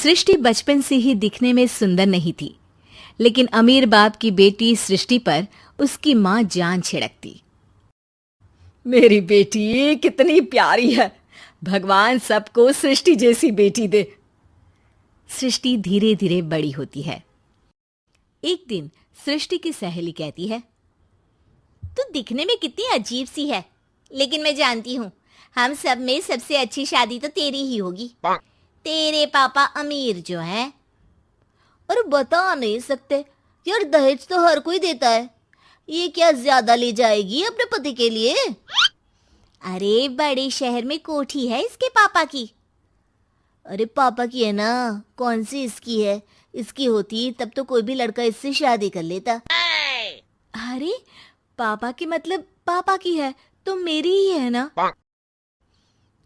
सृष्टि बचपन से ही दिखने में सुंदर नहीं थी, लेकिन अमीर बाप की बेटी सृष्टि पर उसकी माँ जान छिड़कती। मेरी बेटी कितनी प्यारी है, भगवान सबको सृष्टि जैसी बेटी दे। सृष्टि धीरे धीरे बड़ी होती है। एक दिन सृष्टि की सहेली कहती है, तू दिखने में कितनी अजीब सी है, लेकिन मैं जानती हूँ हम सब में सबसे अच्छी शादी तो तेरी ही होगी। तेरे पापा अमीर जो हैं। और बता नहीं सकते यार, दहेज तो हर कोई देता है, ये क्या ज्यादा ले जाएगी अपने पति के लिए? अरे बड़े शहर में कोठी है इसके पापा की। अरे पापा की है ना, कौन सी इसकी है? इसकी होती तब तो कोई भी लड़का इससे शादी कर लेता। अरे पापा की मतलब पापा की है तो मेरी ही है ना?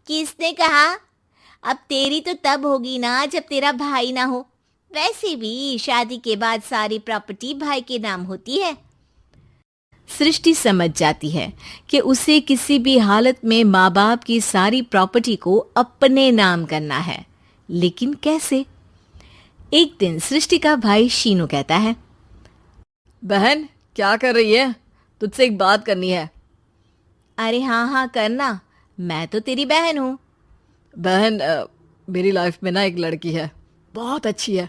किसने कहा? अब तेरी तो तब होगी ना जब तेरा भाई ना हो। वैसे भी शादी के बाद सारी प्रॉपर्टी भाई के नाम होती है। सृष्टि समझ जाती है कि उसे किसी भी हालत में माँ बाप की सारी प्रॉपर्टी को अपने नाम करना है, लेकिन कैसे? एक दिन सृष्टि का भाई शीनू कहता है, बहन क्या कर रही है? तुझसे एक बात करनी है। अरे हाँ हाँ करना, मैं तो तेरी बहन हूँ। बहन मेरी लाइफ में ना एक लड़की है, बहुत अच्छी है।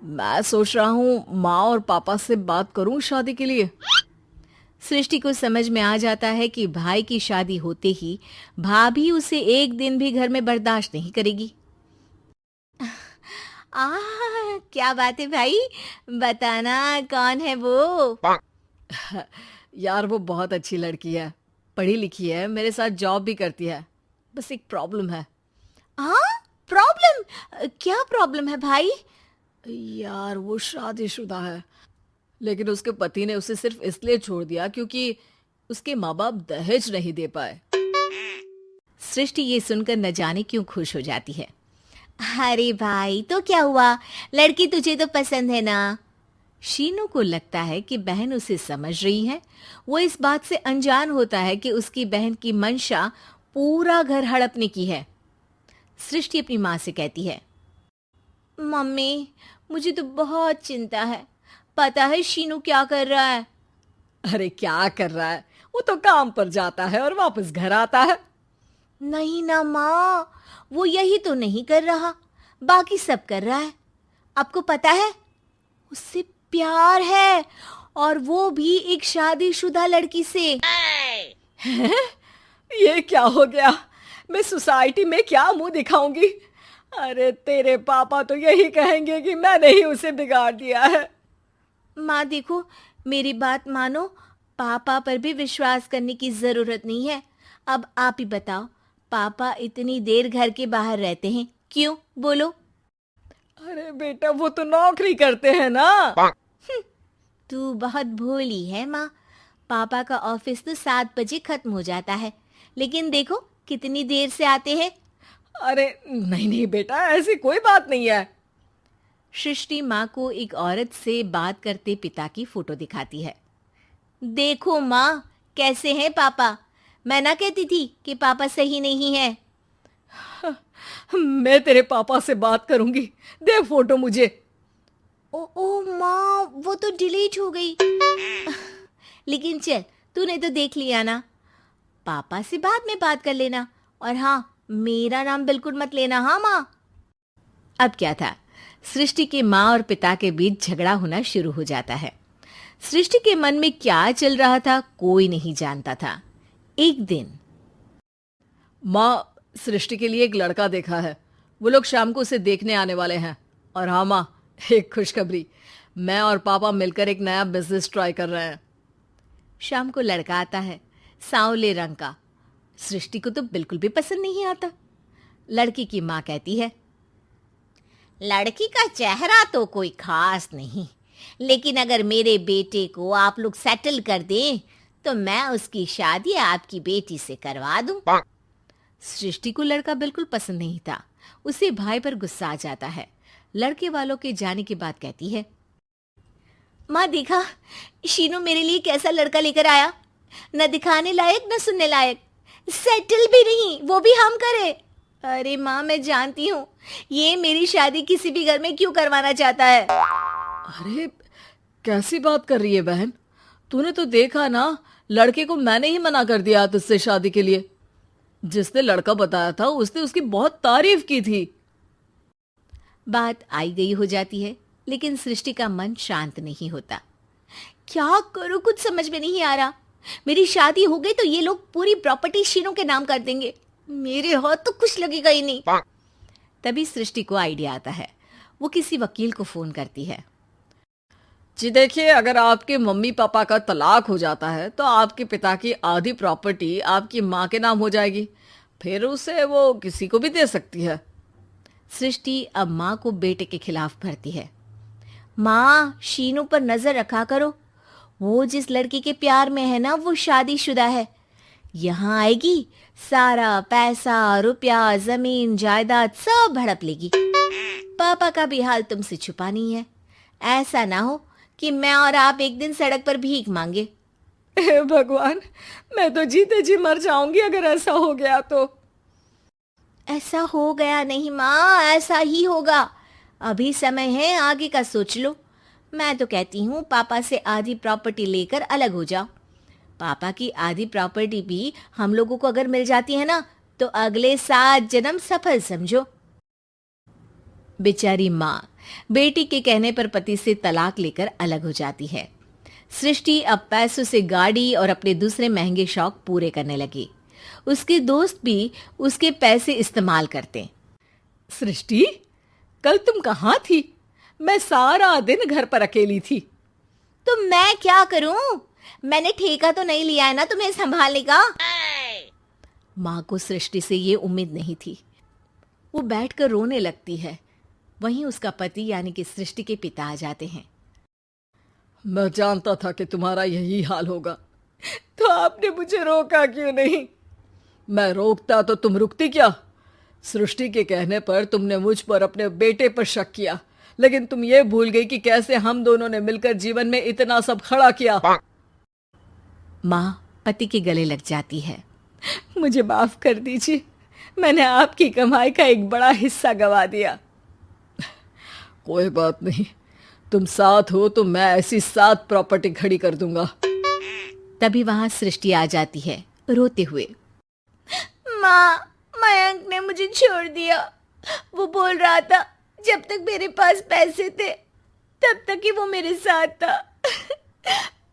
मैं सोच रहा हूँ माँ और पापा से बात करूँ शादी के लिए। सृष्टि को समझ में आ जाता है कि भाई की शादी होते ही भाभी उसे एक दिन भी घर में बर्दाश्त नहीं करेगी। क्या बात है भाई, बताना कौन है वो? यार वो बहुत अच्छी लड़की है, पढ़ी लिखी है, मेरे साथ जॉब भी करती है। बस एक प्रॉब्लम है। हाँ प्रॉब्लम? क्या प्रॉब्लम है भाई? यार वो शादीशुदा है, लेकिन उसके पति ने उसे सिर्फ इसलिए छोड़ दिया क्योंकि उसके माँ बाप दहेज नहीं दे पाए। सृष्टि ये सुनकर न जाने क्यों खुश हो जाती है। अरे भाई तो क्या हुआ, लड़की तुझे तो पसंद है ना? शीनू को लगता है कि बहन उसे समझ रही है। वो इस बात से अनजान होता है कि उसकी बहन की मंशा पूरा घर हड़पने की है। सृष्टि अपनी माँ से कहती है, मम्मी मुझे तो बहुत चिंता है। पता है शीनू क्या कर रहा है? अरे क्या कर रहा है? वो तो काम पर जाता है और वापस घर आता है। नहीं ना माँ, वो यही तो नहीं कर रहा, बाकी सब कर रहा है। आपको पता है उससे प्यार है, और वो भी एक शादीशुदा लड़की से। ये क्या हो गया? मैं सोसाइटी में क्या मुंह दिखाऊंगी? अरे तेरे पापा तो यही कहेंगे कि मैंने ही उसे बिगाड़ दिया है। माँ देखो, मेरी बात मानो, पापा पर भी विश्वास करने की जरूरत नहीं है। अब आप ही बताओ, पापा इतनी देर घर के बाहर रहते हैं क्यों? बोलो। अरे बेटा वो तो नौकरी करते हैं ना। तू बहुत भोली है माँ। पापा का ऑफिस तो 7 बजे खत्म हो जाता है, लेकिन देखो कितनी देर से आते हैं। अरे नहीं नहीं बेटा, ऐसी कोई बात नहीं है। सृष्टि माँ को एक औरत से बात करते पिता की फोटो दिखाती है। देखो माँ, कैसे हैं पापा? मैं ना कहती थी कि पापा सही नहीं है। मैं तेरे पापा से बात करूंगी, दे फोटो मुझे। ओ माँ, वो तो डिलीट हो गई। लेकिन चल, तूने तो देख लिया ना। पापा से बाद में बात कर लेना, और हाँ, मेरा नाम बिल्कुल मत लेना। हाँ माँ। अब क्या था, सृष्टि के माँ और पिता के बीच झगड़ा होना शुरू हो जाता है। सृष्टि के मन में क्या चल रहा था कोई नहीं जानता था। एक दिन, माँ सृष्टि के लिए एक लड़का देखा है, वो लोग शाम को उसे देखने आने वाले हैं। और हाँ माँ, एक खुशखबरी, मैं और पापा मिलकर एक नया बिजनेस ट्राई कर रहे हैं। शाम को लड़का आता है, सांवले रंग का। सृष्टि को तो बिल्कुल भी पसंद नहीं आता। लड़की की माँ कहती है, लड़की का चेहरा तो कोई खास नहीं, लेकिन अगर मेरे बेटे को आप लोग सेटल कर दें तो मैं उसकी शादी आपकी बेटी से करवा दूं। सृष्टि को लड़का बिल्कुल पसंद नहीं था। उसे भाई पर गुस्सा आ जाता है। लड़के वालों के जाने के बाद कहती है, माँ देखा, शीनू मेरे लिए कैसा लड़का लेकर आया, न दिखाने लायक न सुनने लायक, सेटल भी नहीं, वो भी हम करे। अरे माँ, मैं जानती हूँ ये मेरी शादी किसी भी घर में क्यों करवाना चाहता है। अरे कैसी बात कर रही है बहन? तूने तो देखा ना, लड़के को मैंने ही मना कर दिया तुझसे शादी के लिए। जिसने लड़का बताया था उसने उसकी बहुत तारीफ की थी। बात आई गई हो जाती है, लेकिन सृष्टि का मन शांत नहीं होता। क्या करूँ, कुछ समझ में नहीं आ रहा। मेरी शादी हो गई तो ये लोग पूरी प्रॉपर्टी शीनू के नाम कर देंगे। मेरे हाथ तो कुछ लगेगा ही नहीं। तभी सृष्टि को आइडिया आता है। वो किसी वकील को फोन करती है। जी देखिए, अगर आपके मम्मी पापा का तलाक हो जाता है तो आपके पिता की आधी प्रॉपर्टी आपकी माँ के नाम हो जाएगी। फिर उसे वो किसी को भी दे सकती है। सृष्टि अब माँ को बेटे के खिलाफ भरती है। माँ, शीनू पर नजर रखा करो। वो जिस लड़की के प्यार में है ना, वो शादीशुदा है। यहाँ आएगी, सारा पैसा, रुपया, जमीन, जायदाद सब हड़प लेगी। पापा का भी हाल तुमसे छुपा नहीं है। ऐसा ना हो कि मैं और आप एक दिन सड़क पर भीख मांगे। हे भगवान, मैं तो जीते जी मर जाऊंगी अगर ऐसा हो गया तो। ऐसा हो गया नहीं माँ, ऐसा ही होगा। अभी समय है, आगे का सोच लो। मैं तो कहती हूँ पापा से आधी प्रॉपर्टी लेकर अलग हो जाओ। पापा की आधी प्रॉपर्टी भी हम लोगों को अगर मिल जाती है ना, तो अगले 7 जन्म सफल समझो। बेचारी माँ बेटी के कहने पर पति से तलाक लेकर अलग हो जाती है। सृष्टि अब पैसों से गाड़ी और अपने दूसरे महंगे शौक पूरे करने लगी। उसके दोस्त भी उसके पैसे इस्तेमाल करते। सृष्टि, कल तुम कहाँ थी? मैं सारा दिन घर पर अकेली थी। तो मैं क्या करूं? मैंने ठेका तो नहीं लिया है ना तुम्हें संभालने का। माँ को सृष्टि से ये उम्मीद नहीं थी। वो बैठकर रोने लगती है। वहीं उसका पति यानी कि सृष्टि के पिता आ जाते हैं। मैं जानता था कि तुम्हारा यही हाल होगा, तो आपने मुझे रोका क्यों नहीं? मैं रोकता तो तुम रुकती क्या? सृष्टि के कहने पर तुमने मुझ पर अपने बेटे पर शक किया, लेकिन तुम ये भूल गई कि कैसे हम दोनों ने मिलकर जीवन में इतना सब खड़ा किया। माँ पति के गले लग जाती है। मुझे माफ कर दीजिए, मैंने आपकी कमाई का एक बड़ा हिस्सा गवा दिया। कोई बात नहीं, तुम साथ हो तो मैं ऐसी 7 प्रॉपर्टी खड़ी कर दूंगा। तभी वहां सृष्टि आ जाती है रोते हुए। माँ, मयंक ने मुझे छोड़ दिया। वो बोल रहा था जब तक मेरे पास पैसे थे तब तक ही वो मेरे साथ था।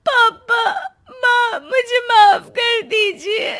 पापा, माँ, मुझे माफ कर दीजिए।